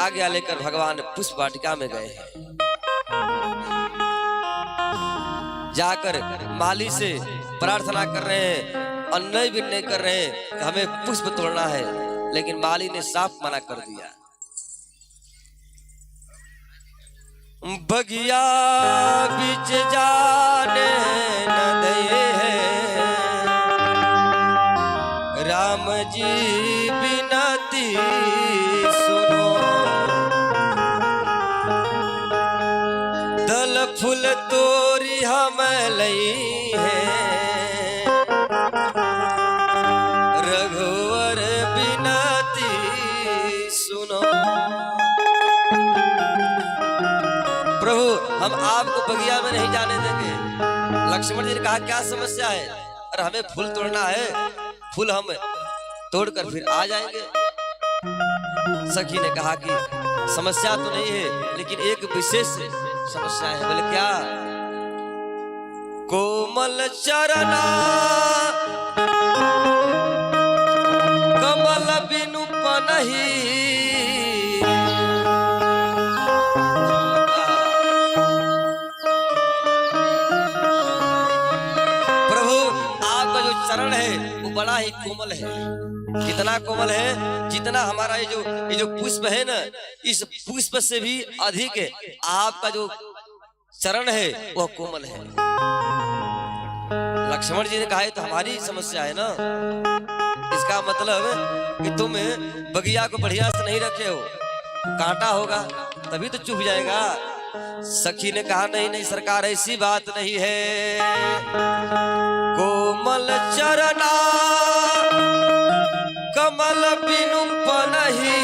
आज्ञा लेकर भगवान पुष्प वाटिका में गए हैं। जाकर माली से प्रार्थना कर रहे हैं, अन्य विनय कर रहे हैं कि हमें पुष्प तोड़ना है, लेकिन माली ने साफ मना कर दिया। बगिया बीच जाने न दे है, राम जी बिनती सुनो, दल फूल तोरी हम लई है, रघुवर बिनती सुनो। प्रभु हम आपको बगिया में नहीं जाने देंगे। लक्ष्मण जी ने कहा क्या समस्या है? अरे हमें फूल तोड़ना है, फूल हम तोड़कर फिर आ जाएंगे। सखी ने कहा कि समस्या तो नहीं है, लेकिन एक विशेष समस्या है। बोले क्या? कोमल चरना कमल बिनु पनहि, चरण है वो बड़ा ही कोमल है। कितना कोमल है? जितना हमारा ये जो पुष्प है ना, इस पुष्प से भी अधिक आपका जो चरण है वह कोमल है। लक्ष्मण जी ने कहा तो हमारी समस्या है ना, इसका मतलब कि तुम बगिया को बढ़िया से नहीं रखे हो, कांटा होगा तभी तो चुभ जाएगा। सखी ने कहा नहीं नहीं सरकार, ऐसी बात नहीं है। कोमल चरना कमल बिनु पनहि,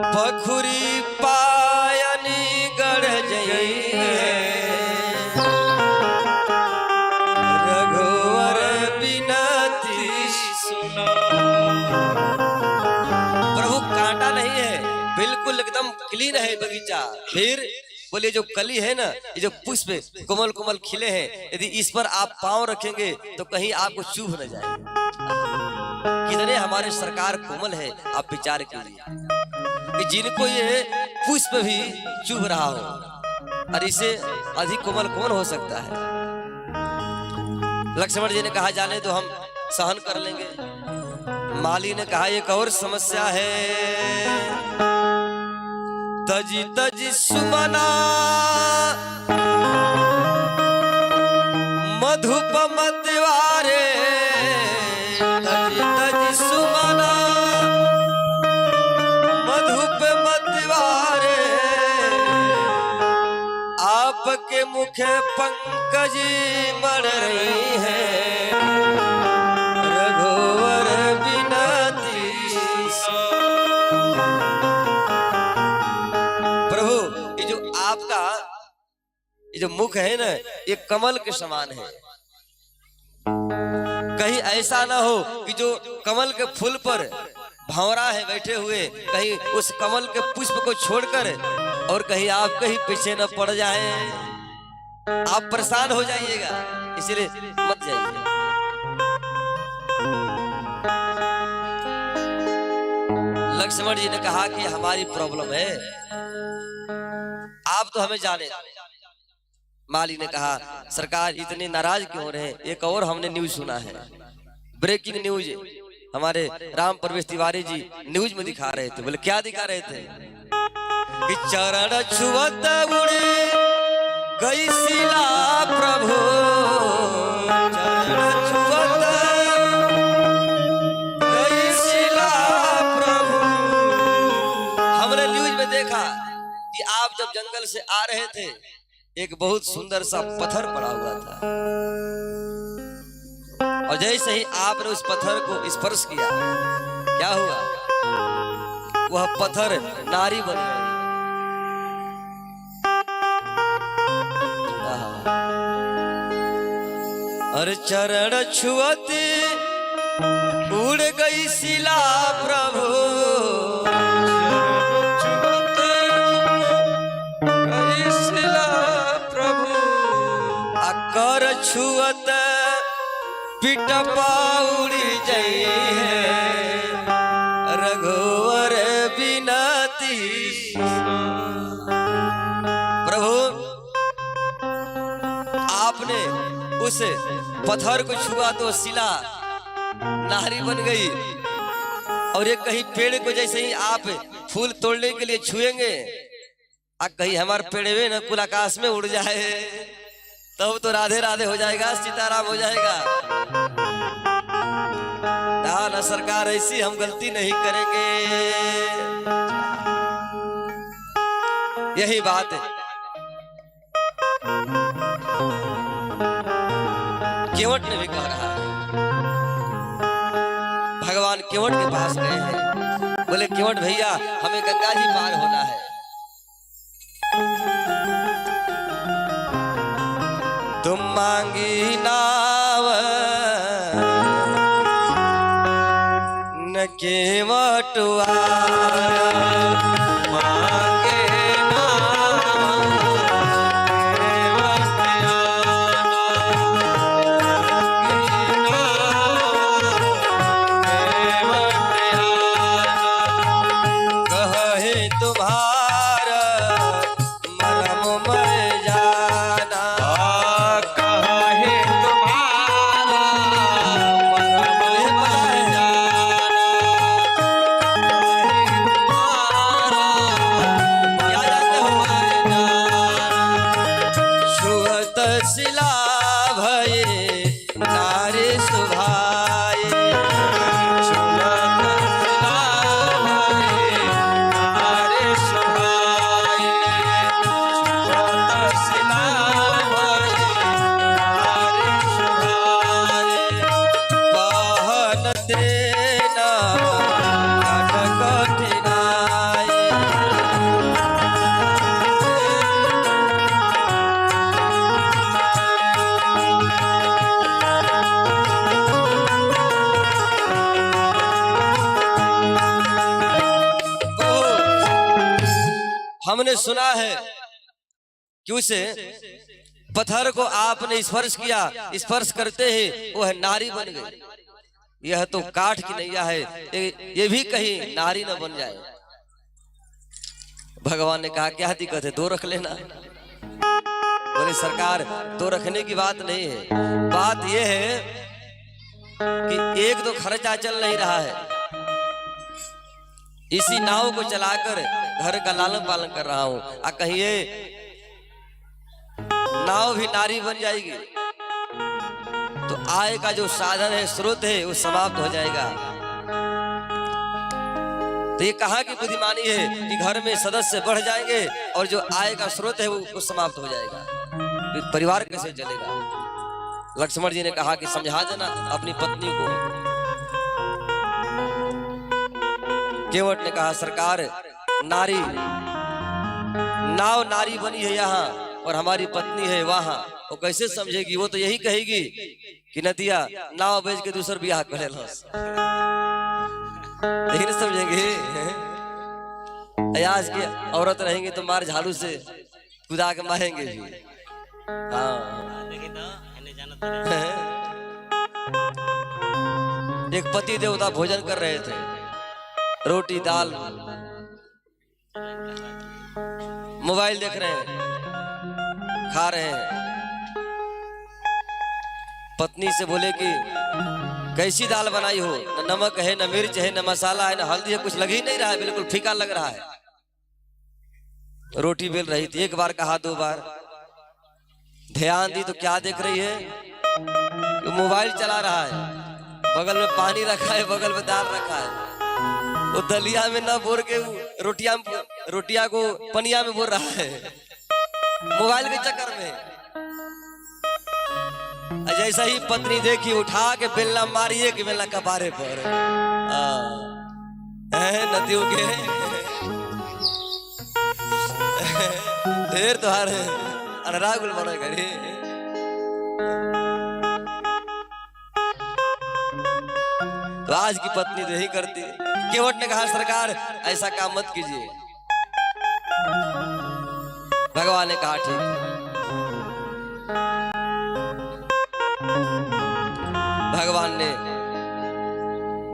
पखुरी पायनी गढ़ जई है, रघुवर बिनती सुनो। प्रभु कांटा नहीं है, बिल्कुल एकदम क्लीन है बगीचा। फिर बोले जो कली है ना, ये जो पुष्प कोमल कोमल खिले हैं, यदि इस पर आप पांव रखेंगे तो कहीं आपको चुभ न जाए। कितने हमारे सरकार कोमल है, आप विचार कीजिए कि जिनको ये पुष्प भी चुभ रहा हो, और इसे अधिक कोमल कौन हो सकता है? लक्ष्मण जी ने कहा जाने तो हम सहन कर लेंगे। माली ने कहा एक और समस्या है। तजी तजी सुमना मधुप मतवारे, तजी तजी सुमना मधुप मतवारे, आपके मुख पंकज मर रही है, रघुवर बिनती आपका ये जो मुख है ना, ये कमल के समान है। कहीं ऐसा ना हो कि जो कमल के फूल पर भंवरा है बैठे हुए, कहीं उस कमल के पुष्प को छोड़कर और कहीं आप कहीं पीछे न पड़ जाए, आप परेशान हो जाइएगा, इसलिए मत जाइए। लक्ष्मण जी ने कहा कि हमारी प्रॉब्लम है, आप तो हमें जाने। माली ने कहा सरकार इतने नाराज क्यों हो रहे हैं? एक और हमने न्यूज सुना है, ब्रेकिंग न्यूज हमारे राम प्रवेश तिवारी जी न्यूज में दिखा रहे थे। बोले क्या दिखा रहे थे? कि चरण छुअत उड़े गई शिला प्रभु, चरण छुअत गई शिला प्रभु। हमने न्यूज में देखा कि आप जब जंगल से आ रहे थे, एक बहुत सुंदर सा पत्थर पड़ा हुआ था, और जैसे ही आपने उस पत्थर को स्पर्श किया, क्या हुआ? वह पत्थर नारी बन गई। अरे चरण छुअते उड़ गई शिला प्रभु, कर छुअत बिटपा उड़ी जई है रघुवर बिनती। प्रभु आपने उस पत्थर को छुआ तो शिला नारी बन गई, और ये कहीं पेड़ को जैसे ही आप फूल तोड़ने के लिए छुएंगे आ कहीं हमारे पेड़वे न कुल आकाश में उड़ जाए तब तो राधे राधे हो जाएगा, सीताराम हो जाएगा। ना सरकार ऐसी हम गलती नहीं करेंगे। यही बात है। केवट ने भी कह रहा है, भगवान केवट के पास गए हैं, बोले केवट भैया हमें गंगा जी पार होना है। तुम मांगी नाव न केवटुआ मांगे हमने सुना है कि उसे पत्थर को आपने स्पर्श किया, स्पर्श करते ही वह नारी बन गई। यह तो काठ की नैया है, ये भी कहीं नारी न बन जाए। भगवान ने कहा क्या दिक्कत है, दो रख लेना। बोले सरकार दो रखने की बात नहीं है, बात यह है कि एक दो खर्चा चल नहीं रहा है, इसी नाव को चलाकर घर का लालन पालन कर रहा हूं। आ कहीं ये नाव भी नारी बन जाएगी तो आय का जो साधन है, स्रोत है, वो समाप्त हो जाएगा। तो ये कहा कि बुद्धिमानी है कि घर में सदस्य बढ़ जाएंगे और जो आय का स्रोत है वो समाप्त हो जाएगा, फिर परिवार कैसे चलेगा। लक्ष्मण जी ने कहा कि समझा देना अपनी पत्नी को। केवट ने कहा सरकार नारी नाव नारी बनी है यहाँ और हमारी पत्नी है वहां, वो कैसे समझेगी। वो तो यही कहेगी कि नदिया नाव बेच के दूसर ब्याह करे, लेकिन समझेंगे आज की औरत रहेंगे तो मार झाड़ू से कुदा के मारेंगे भी। हाँ एक पति देवता भोजन कर रहे थे, रोटी दाल, मोबाइल देख रहे हैं, खा रहे हैं। पत्नी से बोले कि कैसी दाल बनाई हो, न नमक है, न मिर्च है, न मसाला है, न हल्दी है, कुछ लग ही नहीं रहा है, बिल्कुल फीका लग रहा है। रोटी बेल रही थी, एक बार कहा, दो बार, ध्यान दी तो क्या देख रही है, मोबाइल चला रहा है, बगल में पानी रखा है, बगल में दाल रखा है, वो दलिया में ना बोर के रोटिया को पनिया में बोल रहा है मोबाइल के चक्कर में। जैसा ही पत्नी देखी, उठा के बेलना मारिए कि बेलना कपारे पर नदियों के ढेर तुहार अनुराग बना करी। तो आज की पत्नी तो यही करती। केवट ने कहा सरकार ऐसा काम मत कीजिए। भगवान ने कहा ठीक। भगवान ने